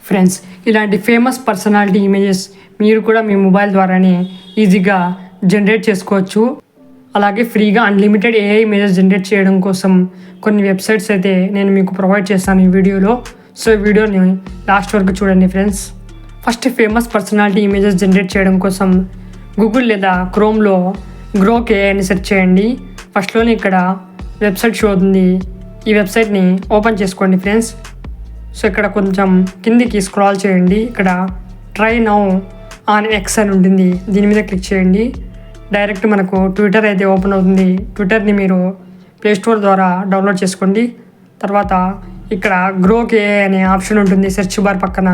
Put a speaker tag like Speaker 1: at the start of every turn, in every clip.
Speaker 1: Friends, ఇలాంటి famous personality images మీరు కూడా మీ మొబైల్ ద్వారానే ఈజీగా జనరేట్ చేసుకోవచ్చు. అలాగే ఫ్రీగా అన్లిమిటెడ్ ఏఐ ఇమేజెస్ జనరేట్ చేయడం కోసం కొన్ని వెబ్సైట్స్ అయితే నేను మీకు ప్రొవైడ్ చేస్తాను ఈ వీడియోలో. సో ఈ వీడియోని లాస్ట్ వరకు చూడండి friends. First, famous personality images generate చేయడం కోసం గూగుల్ లేదా క్రోమ్లో గ్రోక్ ఏఐ అని సెర్చ్ చేయండి. ఫస్ట్లోనే ఇక్కడ వెబ్సైట్ షో అవుతుంది. ఈ వెబ్సైట్ని ఓపెన్ చేసుకోండి ఫ్రెండ్స్. సో ఇక్కడ కొంచెం కిందికి స్క్రాల్ చేయండి. ఇక్కడ ట్రై నౌ ఆన్ ఎక్స్ అని ఉంటుంది, దీని మీద క్లిక్ చేయండి. డైరెక్ట్ మనకు ట్విట్టర్ అయితే ఓపెన్ అవుతుంది. ట్విట్టర్ని మీరు ప్లేస్టోర్ ద్వారా డౌన్లోడ్ చేసుకోండి. తర్వాత ఇక్కడ గ్రోక్ ఏఐ అనే ఆప్షన్ ఉంటుంది సెర్చ్ బార్ పక్కన,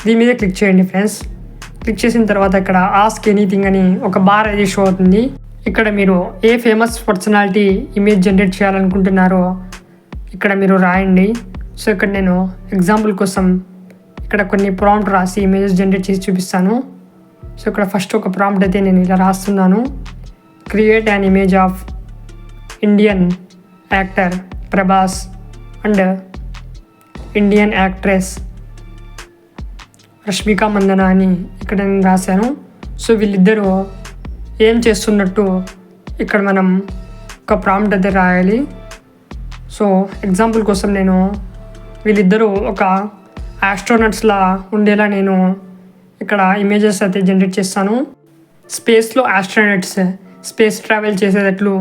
Speaker 1: దీని మీద క్లిక్ చేయండి ఫ్రెండ్స్. క్లిక్ చేసిన తర్వాత ఇక్కడ ఆస్క్ ఎనీథింగ్ అని ఒక బార్ అయితే షో అవుతుంది. ఇక్కడ మీరు ఏ ఫేమస్ పర్సనాలిటీ ఇమేజ్ జనరేట్ చేయాలనుకుంటున్నారో ఇక్కడ మీరు రాయండి. సో ఇక్కడ నేను ఎగ్జాంపుల్ కోసం ఇక్కడ కొన్ని ప్రాంప్ట్ రాసి ఇమేజెస్ జనరేట్ చేసి చూపిస్తాను. సో ఇక్కడ ఫస్ట్ ఒక ప్రాంప్ట్ అయితే నేను ఇలా రాస్తున్నాను. Create an image of Indian actor Prabhas and Indian actress Rashmika Mandanna అని ఇక్కడ నేను రాశాను. సో వీళ్ళిద్దరూ ఏం చేస్తున్నట్టు ఇక్కడ మనం ఒక ప్రాంప్ట్ అయితే రాయాలి. సో ఎగ్జాంపుల్ కోసం నేను వీళ్ళిద్దరూ ఒక ఆస్ట్రోనట్స్లా ఉండేలా నేను ఇక్కడ ఇమేజెస్ అయితే జనరేట్ చేస్తాను. స్పేస్లో ఆస్ట్రోనట్స్ స్పేస్ ట్రావెల్ చేసేటట్లు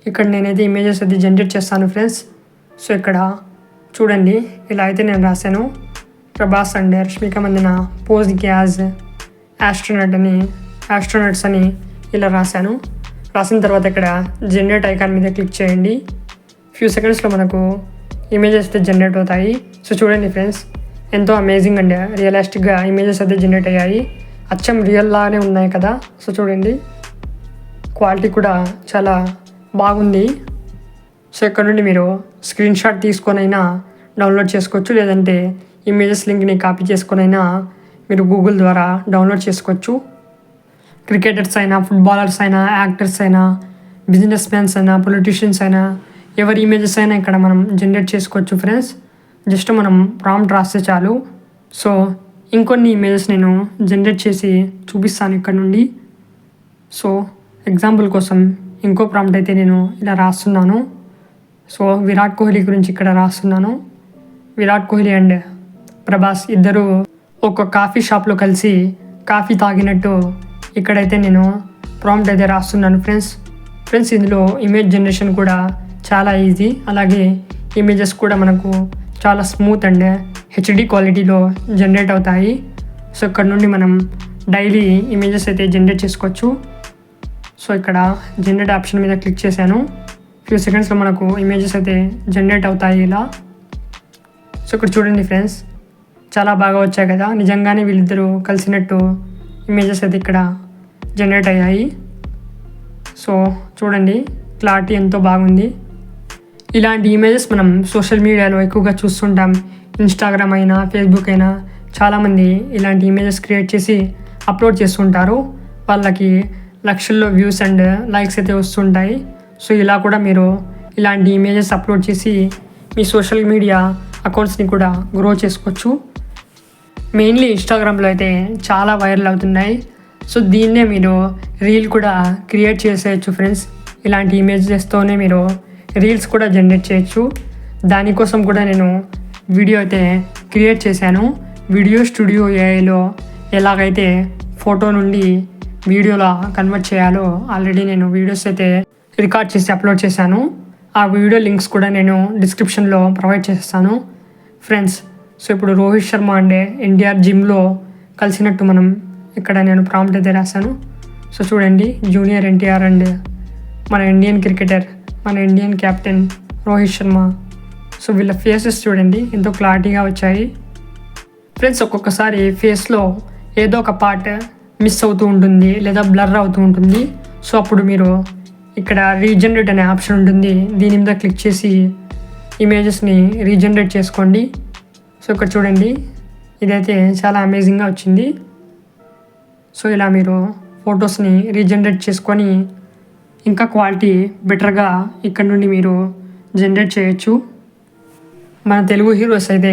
Speaker 1: ఇక్కడ నేనైతే ఇమేజెస్ అయితే జనరేట్ చేస్తాను ఫ్రెండ్స్. సో ఇక్కడ చూడండి, ఇలా అయితే నేను రాశాను. Prabhas and Rashmika Mandanna posing as astronauts అని ఇలా రాశాను. రాసిన తర్వాత ఇక్కడ జనరేట్ ఐకాన్ మీద క్లిక్ చేయండి. ఫ్యూ సెకండ్స్లో మనకు ఇమేజెస్ అయితే జనరేట్ అవుతాయి. సో చూడండి ఫ్రెండ్స్, ఎంతో అమేజింగ్ అండ్ రియలిస్టిక్గా ఇమేజెస్ అయితే జనరేట్ అయ్యాయి. అచ్చం రియల్ లానే ఉన్నాయి కదా. సో చూడండి, క్వాలిటీ కూడా చాలా బాగుంది. సో ఇక్కడ నుండి మీరు స్క్రీన్ షాట్ తీసుకొనైనా డౌన్లోడ్ చేసుకోవచ్చు, లేదంటే ఇమేజెస్ లింక్ని కాపీ చేసుకొనైనా మీరు గూగుల్ ద్వారా డౌన్లోడ్ చేసుకోవచ్చు. క్రికెటర్స్ అయినా, ఫుట్బాలర్స్ అయినా, యాక్టర్స్ అయినా, బిజినెస్ మ్యాన్స్ అయినా, పొలిటీషియన్స్ అయినా, ఎవరి ఇమేజెస్ అయినా ఇక్కడ మనం జనరేట్ చేసుకోవచ్చు ఫ్రెండ్స్. జస్ట్ మనం ప్రాంప్ట్ రాస్తే చాలు. సో ఇంకొన్ని ఇమేజెస్ నేను జనరేట్ చేసి చూపిస్తాను ఇక్కడ నుండి. సో ఎగ్జాంపుల్ కోసం ఇంకో ప్రాంప్ట్ అయితే నేను ఇలా రాస్తున్నాను. సో విరాట్ కోహ్లీ గురించి ఇక్కడ రాస్తున్నాను. విరాట్ కోహ్లీ అండ్ ప్రభాస్ ఇద్దరు ఒక కాఫీ షాప్లో కలిసి కాఫీ తాగినట్టు ఇక్కడైతే నేను ప్రాంప్ట్ అయితే రాస్తున్నాను ఫ్రెండ్స్. ఇందులో ఇమేజ్ జనరేషన్ కూడా చాలా ఈజీ, అలాగే ఇమేజెస్ కూడా మనకు చాలా స్మూత్ అండ్ హెచ్డి క్వాలిటీలో జనరేట్ అవుతాయి. సో ఇక్కడ నుండి మనం డైలీ ఇమేజెస్ అయితే జనరేట్ చేసుకోవచ్చు. సో ఇక్కడ జనరేట్ ఆప్షన్ మీద క్లిక్ చేశాను. ఫ్యూ సెకండ్స్లో మనకు ఇమేజెస్ అయితే జనరేట్ అవుతాయి ఇలా. సో ఇక్కడ చూడండి ఫ్రెండ్స్, చాలా బాగా వచ్చాయి కదా. నిజంగానే వీళ్ళిద్దరూ కలిసినట్టు ఇమేజెస్ అయితే ఇక్కడ జనరేట్ అయ్యాయి. సో చూడండి, క్లారిటీ ఎంతో బాగుంది. ఇలాంటి ఇమేజెస్ మనం సోషల్ మీడియాలో ఎక్కువగా చూస్తుంటాం. ఇన్స్టాగ్రామ్ అయినా, ఫేస్బుక్ అయినా చాలామంది ఇలాంటి ఇమేజెస్ క్రియేట్ చేసి అప్లోడ్ చేస్తుంటారు. వాళ్ళకి లక్షల్లో వ్యూస్ అండ్ లైక్స్ అయితే వస్తుంటాయి. సో ఇలా కూడా మీరు ఇలాంటి ఇమేజెస్ అప్లోడ్ చేసి మీ సోషల్ మీడియా అకౌంట్స్ని కూడా గ్రో చేసుకోవచ్చు. మెయిన్లీ ఇన్స్టాగ్రామ్లో అయితే చాలా వైరల్ అవుతున్నాయి. సో దీన్నే మీరు రీల్ కూడా క్రియేట్ చేసేయచ్చు ఫ్రెండ్స్. ఇలాంటి ఇమేజెస్తోనే మీరు రీల్స్ కూడా జనరేట్ చేయొచ్చు. దానికోసం కూడా నేను వీడియో అయితే క్రియేట్ చేశాను. వీడియో స్టూడియో ఏఐలో ఎలాగైతే ఫోటో నుండి వీడియోలా కన్వర్ట్ చేయాలో ఆల్రెడీ నేను వీడియోస్ అయితే రికార్డ్ చేసి అప్లోడ్ చేశాను. ఆ వీడియో లింక్స్ కూడా నేను డిస్క్రిప్షన్లో ప్రొవైడ్ చేస్తాను ఫ్రెండ్స్. సో ఇప్పుడు రోహిత్ శర్మ అండ్ ఎన్టీఆర్ జిమ్లో కలిసినట్టు మనం ఇక్కడ నేను ప్రాంప్ట్ అయితే రాశాను. సో చూడండి, జూనియర్ ఎన్టీఆర్ అండ్ మన ఇండియన్ క్రికెటర్, మన Indian captain Rohit Sharma. So వీళ్ళ ఫేసెస్ చూడండి ఎంతో క్లారిటీగా వచ్చాయి ఫ్రెండ్స్. ఒక్కొక్కసారి ఫేస్లో ఏదో ఒక పార్ట్ మిస్ అవుతూ ఉంటుంది లేదా బ్లర్ అవుతూ ఉంటుంది. సో అప్పుడు మీరు ఇక్కడ రీజనరేట్ అనే ఆప్షన్ ఉంటుంది, దీని మీద క్లిక్ చేసి ఇమేజెస్ని రీజనరేట్ చేసుకోండి. సో ఇక్కడ చూడండి, ఇదైతే చాలా అమేజింగ్గా వచ్చింది. సో ఇలా మీరు ఫొటోస్ని రీజనరేట్ చేసుకొని ఇంకా క్వాలిటీ బెటర్గా ఇక్కడ నుండి మీరు జనరేట్ చేయొచ్చు. మన తెలుగు హీరోస్ అయితే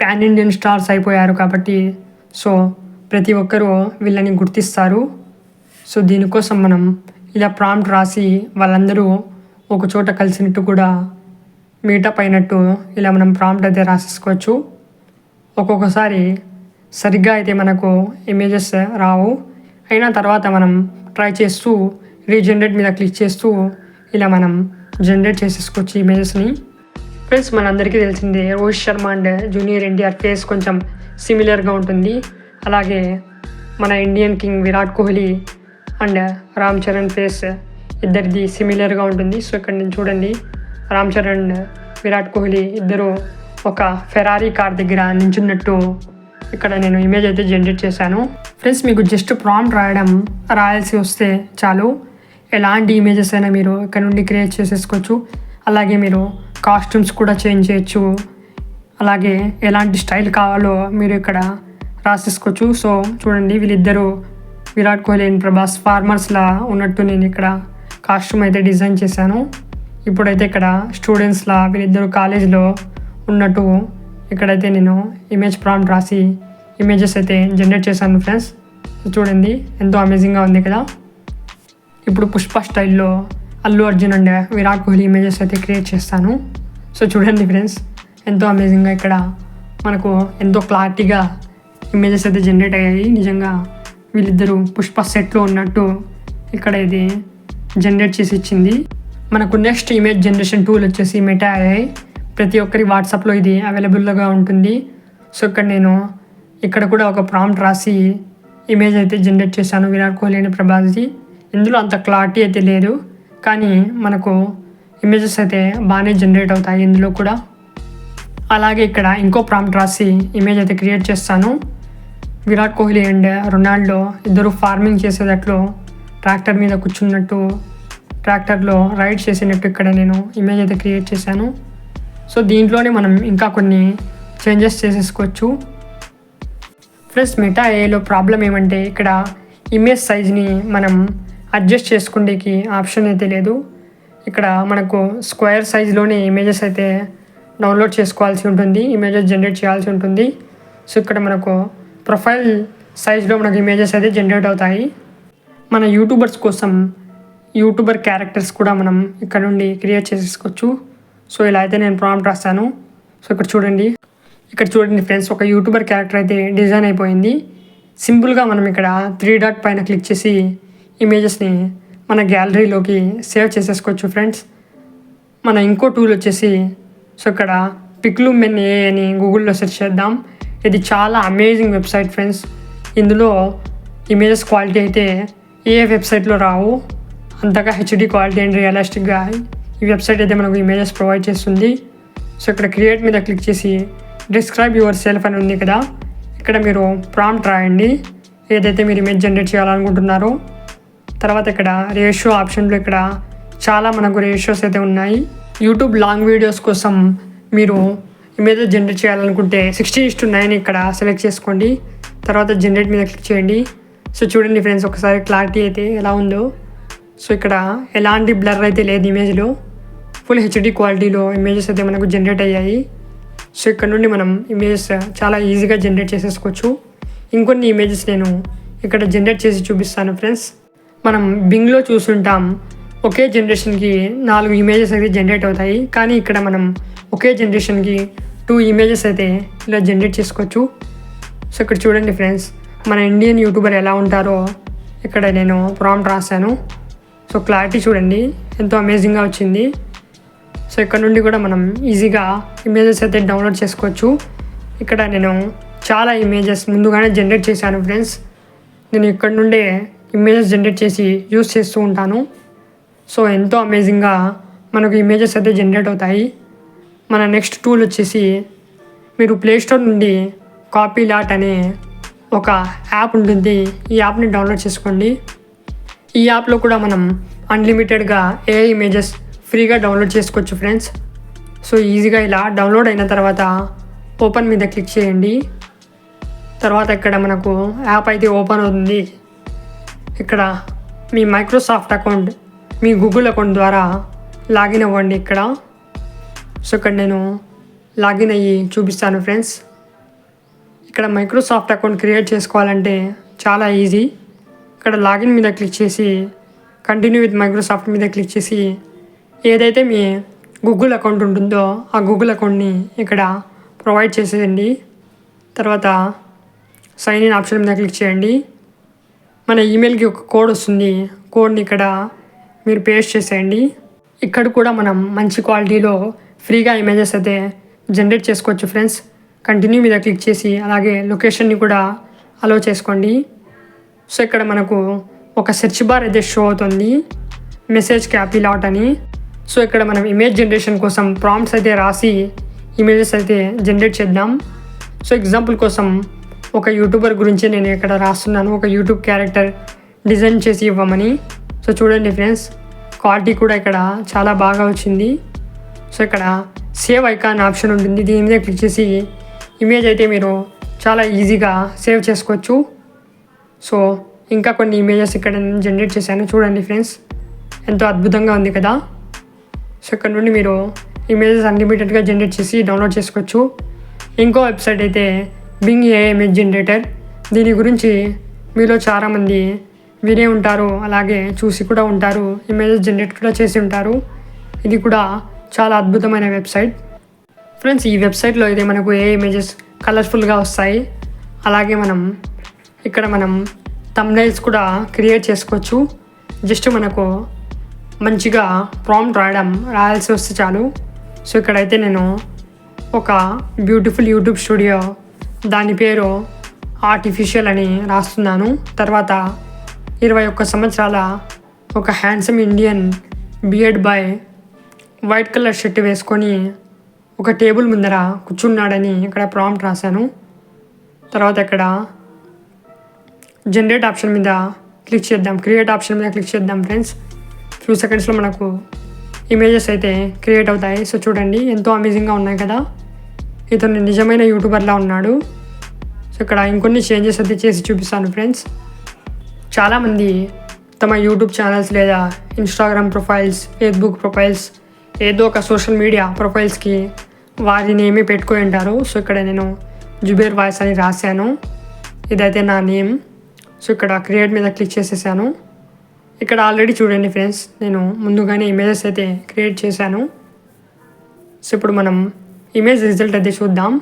Speaker 1: పాన్ ఇండియన్ స్టార్స్ అయిపోయారు కాబట్టి సో ప్రతి ఒక్కరూ వీళ్ళని గుర్తిస్తారు. సో దీనికోసం మనం ఇలా ప్రాంప్ట్ రాసి వాళ్ళందరూ ఒక చోట కలిసినట్టు కూడా మీటప్ అయినట్టు ఇలా మనం ప్రాంప్ట్ అయితే రాసేసుకోవచ్చు. ఒక్కొక్కసారి సరిగ్గా అయితే మనకు ఇమేజెస్ రావు, అయినా తర్వాత మనం ట్రై చేస్తూ రీజనరేట్ మీద క్లిక్ చేస్తూ ఇలా మనం జనరేట్ చేసేసుకోవచ్చు ఇమేజెస్ని. ఫ్రెండ్స్, మనందరికీ తెలిసిందే Rohit Sharma and junior NTR face కొంచెం సిమిలర్గా ఉంటుంది. అలాగే మన Indian king Virat Kohli and Ram Charan face ఇద్దరిది సిమిలర్గా ఉంటుంది. సో ఇక్కడ నేను చూడండి, రామ్ చరణ్ అండ్ విరాట్ కోహ్లీ ఇద్దరు ఒక ఫెరారీ కార్ దగ్గర నించున్నట్టు ఇక్కడ నేను ఇమేజ్ అయితే జనరేట్ చేశాను. ఫ్రెండ్స్, మీకు జస్ట్ ప్రాంప్ట్ రాయాల్సి వస్తే చాలు, ఎలాంటి ఇమేజెస్ అయినా మీరు ఇక్కడ నుండి క్రియేట్ చేసేసుకోవచ్చు. అలాగే మీరు కాస్ట్యూమ్స్ కూడా చేంజ్ చేయొచ్చు. అలాగే ఎలాంటి స్టైల్ కావాలో మీరు ఇక్కడ రాసేసుకోవచ్చు. సో చూడండి, వీళ్ళిద్దరూ విరాట్ కోహ్లీ అండ్ ప్రభాస్ ఫార్మర్స్లా ఉన్నట్టు నేను ఇక్కడ కాస్ట్యూమ్ అయితే డిజైన్ చేశాను. ఇప్పుడైతే ఇక్కడ స్టూడెంట్స్లా వీళ్ళిద్దరూ కాలేజ్లో ఉన్నట్టు ఇక్కడైతే నేను ఇమేజ్ ప్రాంప్ట్ రాసి ఇమేజెస్ అయితే జనరేట్ చేశాను. ఫ్రెండ్స్, చూడండి ఎంతో అమేజింగ్గా ఉంది కదా. ఇప్పుడు పుష్ప స్టైల్లో అల్లు అర్జున్ అండ్ విరాట్ కోహ్లీ ఇమేజెస్ అయితే క్రియేట్ చేస్తాను. సో చూడండి ఫ్రెండ్స్, ఎంతో అమేజింగ్గా ఇక్కడ మనకు ఎంతో క్లారిటీగా ఇమేజెస్ అయితే జనరేట్ అయ్యాయి. నిజంగా వీళ్ళిద్దరూ పుష్ప సెట్లో ఉన్నట్టు ఇక్కడ ఇది జనరేట్ చేసి ఇచ్చింది. మనకు నెక్స్ట్ ఇమేజ్ జనరేషన్ టూల్ వచ్చేసి మెటా AI. ప్రతి ఒక్కరి వాట్సాప్లో ఇది అవైలబుల్గా ఉంటుంది. సో ఇక్కడ కూడా ఒక ప్రాంప్ట్ రాసి ఇమేజ్ అయితే జనరేట్ చేశాను విరాట్ కోహ్లీ అండ్ ప్రభాస్ది. ఇందులో అంత క్లారిటీ అయితే లేదు, కానీ మనకు ఇమేజెస్ అయితే బాగానే జనరేట్ అవుతాయి ఇందులో కూడా. అలాగే ఇక్కడ ఇంకో ప్రాంప్ట్ రాసి ఇమేజ్ అయితే క్రియేట్ చేస్తాను. విరాట్ కోహ్లీ అండ్ రొనాల్డో ఇద్దరు ఫార్మింగ్ చేసేటట్లు ట్రాక్టర్ మీద కూర్చున్నట్టు, ట్రాక్టర్లో రైడ్ చేసినట్టు ఇక్కడ నేను ఇమేజ్ అయితే క్రియేట్ చేశాను. సో దీంట్లోనే మనం ఇంకా కొన్ని చేంజెస్ చేసేసుకోవచ్చు. ప్లస్ మెటా ఏలో ప్రాబ్లం ఏమంటే ఇక్కడ ఇమేజ్ సైజ్ని మనం అడ్జస్ట్ చేసుకునేకి ఆప్షన్ అయితే లేదు. ఇక్కడ మనకు స్క్వేర్ సైజ్లోనే ఇమేజెస్ అయితే డౌన్లోడ్ చేసుకోవాల్సి ఉంటుంది, ఇమేజెస్ జనరేట్ చేయాల్సి ఉంటుంది. సో ఇక్కడ మనకు ప్రొఫైల్ సైజ్లో మనకు ఇమేజెస్ అయితే జనరేట్ అవుతాయి. మన యూట్యూబర్స్ కోసం యూట్యూబర్ క్యారెక్టర్స్ కూడా మనం ఇక్కడ నుండి క్రియేట్ చేసేసుకోవచ్చు. సో ఇలా అయితే నేను ప్రాంప్ట్ రాస్తాను. సో ఇక్కడ చూడండి ఫ్రెండ్స్, ఒక యూట్యూబర్ క్యారెక్టర్ అయితే డిజైన్ అయిపోయింది. సింపుల్గా మనం ఇక్కడ 3 డాట్ పైన క్లిక్ చేసి ఇమేజెస్ని మన గ్యాలరీలోకి సేవ్ చేసేసుకోవచ్చు. ఫ్రెండ్స్, మన ఇంకో టూల్ వచ్చేసి సో ఇక్కడ పిక్లూమెన్ AI అని గూగుల్లో సెర్చ్ చేద్దాం. ఇది చాలా అమేజింగ్ వెబ్సైట్ ఫ్రెండ్స్. ఇందులో ఇమేజెస్ క్వాలిటీ అయితే ఏ వెబ్సైట్లో రావు, అంతగా HD క్వాలిటీ అండ్ రియలిస్టిక్గా ఈ వెబ్సైట్ అయితే మనకు ఇమేజెస్ ప్రొవైడ్ చేస్తుంది. సో ఇక్కడ క్రియేట్ మీద క్లిక్ చేసి డిస్క్రైబ్ యువర్ సెల్ఫ్ అని ఉంది కదా, ఇక్కడ మీరు ప్రాంప్ట్ రాయండి ఏదైతే మీరు ఇమేజ్ జనరేట్ చేయాలనుకుంటున్నారో. తర్వాత ఇక్కడ రేషియో ఆప్షన్లో ఇక్కడ చాలా మనకు రేషియోస్ అయితే ఉన్నాయి. యూట్యూబ్ లాంగ్ వీడియోస్ కోసం మీరు ఇమేజెస్ జనరేట్ చేయాలనుకుంటే 60:9 ఇక్కడ సెలెక్ట్ చేసుకోండి. తర్వాత జనరేట్ మీద క్లిక్ చేయండి. సో చూడండి ఫ్రెండ్స్, ఒకసారి క్లారిటీ అయితే ఎలా ఉందో. సో ఇక్కడ ఎలాంటి బ్లర్ అయితే లేదు ఇమేజ్లో, ఫుల్ HD క్వాలిటీలో ఇమేజెస్ అయితే మనకు జనరేట్ అయ్యాయి. సో ఇక్కడ నుండి మనం ఇమేజెస్ చాలా ఈజీగా జనరేట్ చేసేసుకోవచ్చు. ఇంకొన్ని ఇమేజెస్ నేను ఇక్కడ జనరేట్ చేసి చూపిస్తాను ఫ్రెండ్స్. మనం బింగ్లో చూస్తుంటాం ఒకే జనరేషన్కి 4 ఇమేజెస్ అయితే జనరేట్ అవుతాయి, కానీ ఇక్కడ మనం ఒకే జనరేషన్కి 2 ఇమేజెస్ అయితే ఇలా జనరేట్ చేసుకోవచ్చు. సో ఇక్కడ చూడండి ఫ్రెండ్స్, మన ఇండియన్ యూట్యూబర్ ఎలా ఉంటారో ఇక్కడ నేను ప్రాంప్ట్ రాశాను. సో క్లారిటీ చూడండి ఎంతో అమేజింగ్గా వచ్చింది. సో ఇక్కడ నుండి కూడా మనం ఈజీగా ఇమేజెస్ అయితే డౌన్లోడ్ చేసుకోవచ్చు. ఇక్కడ నేను చాలా ఇమేజెస్ ముందుగానే జనరేట్ చేశాను ఫ్రెండ్స్. నేను ఇక్కడ నుండే ఇమేజెస్ జనరేట్ చేసి యూస్ చేస్తూ ఉంటాను. సో ఎంతో అమేజింగ్గా మనకు ఇమేజెస్ అయితే జనరేట్ అవుతాయి. మన నెక్స్ట్ టూల్ వచ్చేసి మీరు ప్లేస్టోర్ నుండి కాపీ లాట్ అనే ఒక యాప్ ఉంటుంది, ఈ యాప్ని డౌన్లోడ్ చేసుకోండి. ఈ యాప్లో కూడా మనం అన్లిమిటెడ్గా ఏ ఇమేజెస్ ఫ్రీగా డౌన్లోడ్ చేసుకోవచ్చు ఫ్రెండ్స్. సో ఈజీగా ఇలా డౌన్లోడ్ అయిన తర్వాత ఓపెన్ మీద క్లిక్ చేయండి. తర్వాత ఇక్కడ మనకు యాప్ అయితే ఓపెన్ అవుతుంది. ఇక్కడ మీ మైక్రోసాఫ్ట్ అకౌంట్, మీ గూగుల్ అకౌంట్ ద్వారా లాగిన్ అవ్వండి ఇక్కడ. సో ఇక్కడ నేను లాగిన్ అయ్యి చూపిస్తాను ఫ్రెండ్స్. ఇక్కడ మైక్రోసాఫ్ట్ అకౌంట్ క్రియేట్ చేసుకోవాలంటే చాలా ఈజీ. ఇక్కడ లాగిన్ మీద క్లిక్ చేసి కంటిన్యూ విత్ మైక్రోసాఫ్ట్ మీద క్లిక్ చేసి ఏదైతే మీ గూగుల్ అకౌంట్ ఉంటుందో ఆ గూగుల్ అకౌంట్ని ఇక్కడ ప్రొవైడ్ చేసేయండి. తర్వాత సైన్ ఇన్ ఆప్షన్ మీద క్లిక్ చేయండి. మన ఈమెయిల్కి ఒక కోడ్ వస్తుంది, కోడ్ని ఇక్కడ మీరు పేస్ట్ చేసేయండి. ఇక్కడ కూడా మనం మంచి క్వాలిటీలో ఫ్రీగా ఇమేజెస్ అయితే జనరేట్ చేసుకోవచ్చు ఫ్రెండ్స్. కంటిన్యూ మీద క్లిక్ చేసి అలాగే లొకేషన్ని కూడా అలో చేసుకోండి. సో ఇక్కడ మనకు ఒక సెర్చ్ బార్ అయితే షో అవుతుంది, మెసేజ్ క్యాపీ లాట్ అని. సో ఇక్కడ మనం ఇమేజ్ జనరేషన్ కోసం ప్రాంప్ట్స్ అయితే రాసి ఇమేజెస్ అయితే జనరేట్ చేద్దాం. సో ఎగ్జాంపుల్ కోసం ఒక యూట్యూబర్ గురించి నేను ఇక్కడ రాస్తున్నాను, ఒక యూట్యూబ్ క్యారెక్టర్ డిజైన్ చేసి ఇవ్వమని. సో చూడండి ఫ్రెండ్స్, క్వాలిటీ కూడా ఇక్కడ చాలా బాగా వచ్చింది. సో ఇక్కడ సేవ్ ఐకాన్ ఆప్షన్ ఉంటుంది, దీని మీద క్లిక్ చేసి ఇమేజ్ అయితే మీరు చాలా ఈజీగా సేవ్ చేసుకోవచ్చు. సో ఇంకా కొన్ని ఇమేజెస్ ఇక్కడ నేను జనరేట్ చేశాను, చూడండి ఫ్రెండ్స్, ఎంతో అద్భుతంగా ఉంది కదా. సో ఇక్కడ నుండి మీరు ఇమేజెస్ అన్లిమిటెడ్గా జనరేట్ చేసి డౌన్లోడ్ చేసుకోవచ్చు. ఇంకో వెబ్సైట్ అయితే బింగ్ ఏఐ ఇమేజ్ జనరేటర్. దీని గురించి మీలో చాలామంది వినే ఉంటారు, అలాగే చూసి కూడా ఉంటారు, ఇమేజెస్ జనరేట్ కూడా చేసి ఉంటారు. ఇది కూడా చాలా అద్భుతమైన వెబ్సైట్ ఫ్రెండ్స్. ఈ వెబ్సైట్లో అయితే మనకు ఏ ఇమేజెస్ కలర్ఫుల్గా వస్తాయి, అలాగే ఇక్కడ మనం థంబ్నెయిల్స్ కూడా క్రియేట్ చేసుకోవచ్చు. జస్ట్ మనకు మంచిగా ప్రాంప్ట్ రాయాల్సి వస్తే చాలు. సో ఇక్కడైతే నేను ఒక బ్యూటిఫుల్ యూట్యూబ్ స్టూడియో, దాని పేరు ఆర్టిఫిషియల్ అని రాస్తున్నాను. తర్వాత 21 సంవత్సరాల ఒక handsome Indian beard boy white colour shirt వేసుకొని ఒక టేబుల్ ముందర కూర్చున్నాడని ఇక్కడ ప్రాంప్ట్ రాశాను. తర్వాత ఇక్కడ జనరేట్ ఆప్షన్ మీద క్లిక్ చేద్దాం, క్రియేట్ ఆప్షన్ మీద క్లిక్ చేద్దాం ఫ్రెండ్స్. ఫ్యూ సెకండ్స్లో మనకు ఇమేజెస్ అయితే క్రియేట్ అవుతాయి. సో చూడండి, ఎంతో అమేజింగ్గా ఉన్నాయి కదా. ఇతను నిజమైన యూట్యూబర్లా ఉన్నాడు. సో ఇక్కడ ఇంకొన్ని చేంజెస్ అయితే చేసి చూపిస్తాను ఫ్రెండ్స్. చాలామంది తమ యూట్యూబ్ ఛానల్స్ లేదా ఇన్స్టాగ్రామ్ ప్రొఫైల్స్, ఫేస్బుక్ ప్రొఫైల్స్, ఏదో ఒక సోషల్ మీడియా ప్రొఫైల్స్కి వారి నేమే పెట్టుకొని ఉంటారు. సో ఇక్కడ నేను జుబేర్ వాయిస్ అని రాశాను, ఇదైతే నా నేమ్. సో ఇక్కడ క్రియేట్ మీద క్లిక్ చేసేసాను. ఇక్కడ ఆల్రెడీ చూడండి ఫ్రెండ్స్, నేను ముందుగానే ఇమేజెస్ అయితే క్రియేట్ చేశాను. సో ఇప్పుడు మనం ఇమేజ్ రిజల్ట్ అయితే చూద్దాం.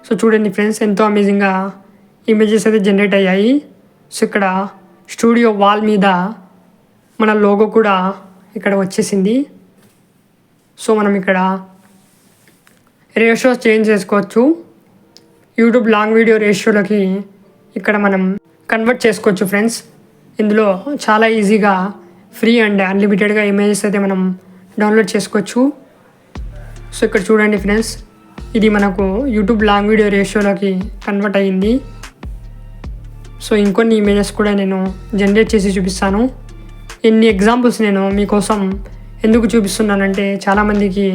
Speaker 1: సో చూడండి ఫ్రెండ్స్, ఎంతో అమేజింగ్గా ఇమేజెస్ అయితే జనరేట్ అయ్యాయి. సో ఇక్కడ స్టూడియో వాల్ మీద మన లోగో కూడా ఇక్కడ వచ్చేసింది. సో మనం ఇక్కడ రేషియో చేంజ్ చేసుకోవచ్చు. యూట్యూబ్ లాంగ్ వీడియో రేషియోలోకి ఇక్కడ మనం కన్వర్ట్ చేసుకోవచ్చు ఫ్రెండ్స్. ఇందులో చాలా ఈజీగా ఫ్రీ అండ్ అన్లిమిటెడ్గా ఇమేజెస్ అయితే మనం డౌన్లోడ్ చేసుకోవచ్చు. సో ఇక్కడ చూడండి ఫ్రెండ్స్, ఇది మనకు యూట్యూబ్ లాంగ్ వీడియో రేషియోలోకి కన్వర్ట్ అయ్యింది. సో ఇంకొన్ని ఇమేజెస్ కూడా నేను జనరేట్ చేసి చూపిస్తాను. ఇన్ని ఎగ్జాంపుల్స్ నేను మీకోసం ఎందుకు చూపిస్తున్నానంటే చాలామందికి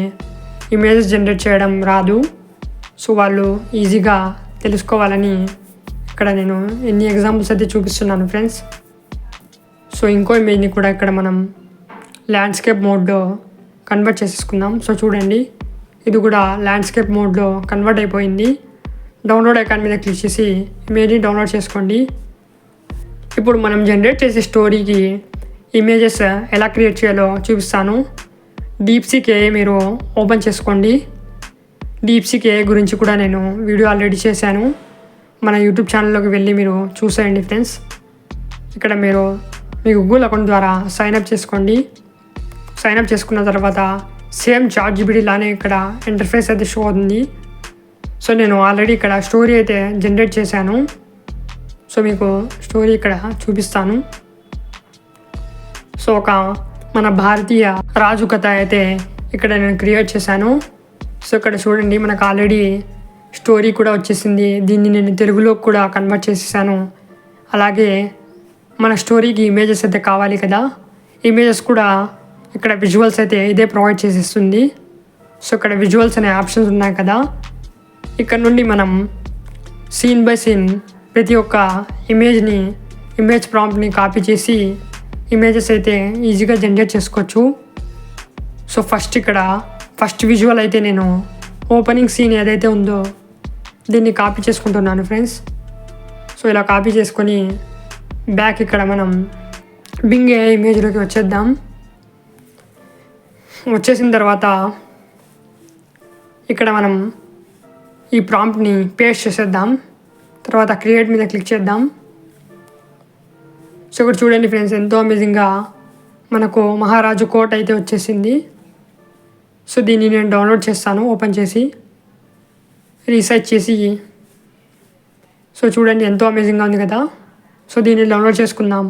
Speaker 1: ఇమేజెస్ జనరేట్ చేయడం రాదు. సో వాళ్ళు ఈజీగా తెలుసుకోవాలని ఇక్కడ నేను ఎన్ని ఎగ్జాంపుల్స్ అయితే చూపిస్తున్నాను ఫ్రెండ్స్. సో ఇంకో ఇమేజ్ని కూడా ఇక్కడ మనం ల్యాండ్స్కేప్ మోడ్లో కన్వర్ట్ చేసేసుకుందాం. సో చూడండి, ఇది కూడా ల్యాండ్స్కేప్ మోడ్లో కన్వర్ట్ అయిపోయింది. డౌన్లోడ్ ఐకాన్ మీద క్లిక్ చేసి ఇమేజ్ని డౌన్లోడ్ చేసుకోండి. ఇప్పుడు మనం జనరేట్ చేసే స్టోరీకి ఇమేజెస్ ఎలా క్రియేట్ చేయాలో చూపిస్తాను. డీప్సీక్ ఏఐ మీరు ఓపెన్ చేసుకోండి. డీప్సీక్ ఏఐ గురించి కూడా నేను వీడియో ఆల్రెడీ చేశాను, మన యూట్యూబ్ ఛానల్లోకి వెళ్ళి మీరు చూసేయండి ఫ్రెండ్స్. ఇక్కడ మీరు మీ గూగుల్ అకౌంట్ ద్వారా సైన్అప్ చేసుకోండి. సైన్అప్ చేసుకున్న తర్వాత సేమ్ చాట్‌జీపీటీ లానే ఇక్కడ ఇంటర్ఫేస్ అయితే షో అవుతుంది. సో నేను ఆల్రెడీ ఇక్కడ స్టోరీ అయితే జనరేట్ చేశాను. సో మీకు స్టోరీ ఇక్కడ చూపిస్తాను. సో ఒక మన భారతీయ రాజు కథ అయితే ఇక్కడ నేను క్రియేట్ చేశాను. సో ఇక్కడ చూడండి, మనకు ఆల్రెడీ స్టోరీ కూడా వచ్చేసింది. దీన్ని నేను తెలుగులో కూడా కన్వర్ట్ చేసేసాను. అలాగే మన స్టోరీకి ఇమేజెస్ అయితే కావాలి కదా, ఇమేజెస్ కూడా ఇక్కడ విజువల్స్ అయితే ఇదే ప్రొవైడ్ చేసేస్తుంది. సో ఇక్కడ విజువల్స్ అనే ఆప్షన్స్ ఉన్నాయి కదా, ఇక్కడ నుండి మనం సీన్ బై సీన్ ప్రతి ఒక్క ఇమేజ్ ప్రాంప్ట్ని కాపీ చేసి ఇమేజెస్ అయితే ఈజీగా జనరేట్ చేసుకోవచ్చు. సో ఫస్ట్ విజువల్ అయితే నేను ఓపెనింగ్ సీన్ ఏదైతే ఉందో దీన్ని కాపీ చేసుకుంటున్నాను ఫ్రెండ్స్. సో ఇలా కాపీ చేసుకొని బ్యాక్ ఇక్కడ మనం బింగ్ ఏఐ ఇమేజ్లోకి వచ్చేద్దాం. వచ్చేసిన తర్వాత ఇక్కడ మనం ఈ ప్రాంప్ట్ని పేస్ట్ చేసేద్దాం. తర్వాత క్రియేట్ మీద క్లిక్ చేద్దాం. సో ఇక్కడ చూడండి ఫ్రెండ్స్, ఎంతో అమేజింగ్గా మనకు మహారాజు కోట్ అయితే వచ్చేసింది. సో దీన్ని నేను డౌన్లోడ్ చేస్తాను, ఓపెన్ చేసి రీసెర్చ్ చేసి. సో చూడండి ఎంతో అమేజింగ్గా ఉంది కదా. సో దీన్ని డౌన్లోడ్ చేసుకుందాం.